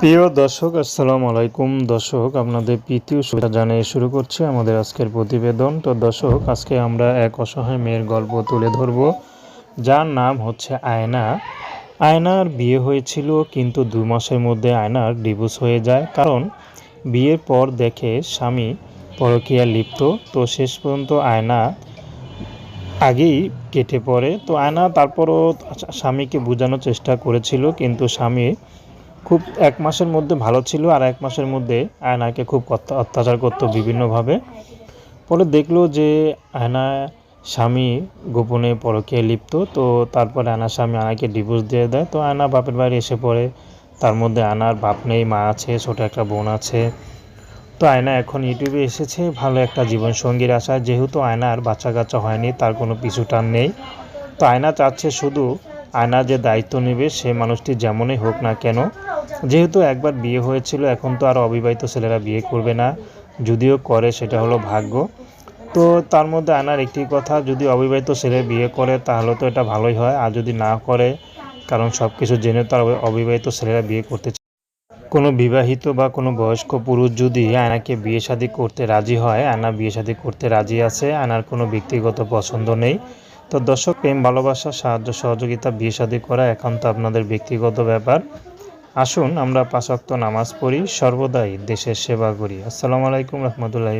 প্রিয় দর্শক, আসসালামু আলাইকুম। দর্শক, আপনাদের প্রীতি ও শুভেচ্ছা জানিয়ে শুরু করছি আমাদের আজকের প্রতিবেদন। তো দর্শক, আজকে আমরা এক অসহায় মেয়ের গল্প তুলে ধরব, যার নাম হচ্ছে আয়না। আয়নার বিয়ে হয়েছিল, কিন্তু 2 মাসের মধ্যে আয়নার ডিভোর্স হয়ে যায়। কারণ বিয়ের পর দেখে স্বামী পরকীয়ায় লিপ্ত। তো শেষ পর্যন্ত আয়না আগেই কেটে পড়ে। তো আয়না তারপরও স্বামীকে বোঝানোর চেষ্টা করেছিল, কিন্তু স্বামী খুব 1 মাসের মধ্যে ভালো ছিল, আর 1 মাসের মধ্যে আয়নাকে খুব অত্যাচার করতো বিভিন্নভাবে। পরে দেখলো যে আয়না স্বামী গোপনে পরকীয়ায় লিপ্ত। তো তারপরে আয়নার স্বামী আয়নাকে ডিভোর্স দিয়ে দেয়। তো আয়না বাপের বাড়ি এসে পড়ে। তার মধ্যে আয়নার বাপ নেই, মা আছে, ছোটো একটা বোন আছে। তো আয়না এখন ইউটিউবে এসেছে ভালো একটা জীবনসঙ্গীর আশায়। যেহেতু আয়নার বাচ্চা কাচ্চা হয়নি, তার কোনো পিছু টান নেই। তো আয়না চাচ্ছে শুধু আয়না যে দায়িত্ব নেবে সে মানুষটি যেমনই হোক না কেন। যেহেতু একবার বিয়ে হয়েছিল, এখন তো আর অবিবাহিত ছেলেরা বিয়ে করবে না, যদিও করে সেটা হলো ভাগ্য। তো তার মধ্যে আয়নার একটি কথা, যদি অবিবাহিত ছেলে বিয়ে করে তাহলে তো এটা ভালোই হয়, আর যদি না করে, কারণ সব কিছু জেনে তার অবিবাহিত ছেলেরা বিয়ে করতে চায়। কোনো বিবাহিত বা কোনো বয়স্ক পুরুষ যদি আয়নাকে বিয়ে শাদী করতে রাজি হয়, আয়না বিয়ে শাদী করতে রাজি আছে। আয়নার কোনো ব্যক্তিগত পছন্দ নেই। তো দর্শক, প্রেম ভালোবাসা সাহায্য সহযোগিতা বিয়ে শাদী করা একান্ত আপনাদের ব্যক্তিগত ব্যাপার। আসুন আমরা 5 ওয়াক্ত নামাজ পড়ি, সর্বদাই দেশের সেবা করি। আসসালামু আলাইকুম রহমতুল্লাহি।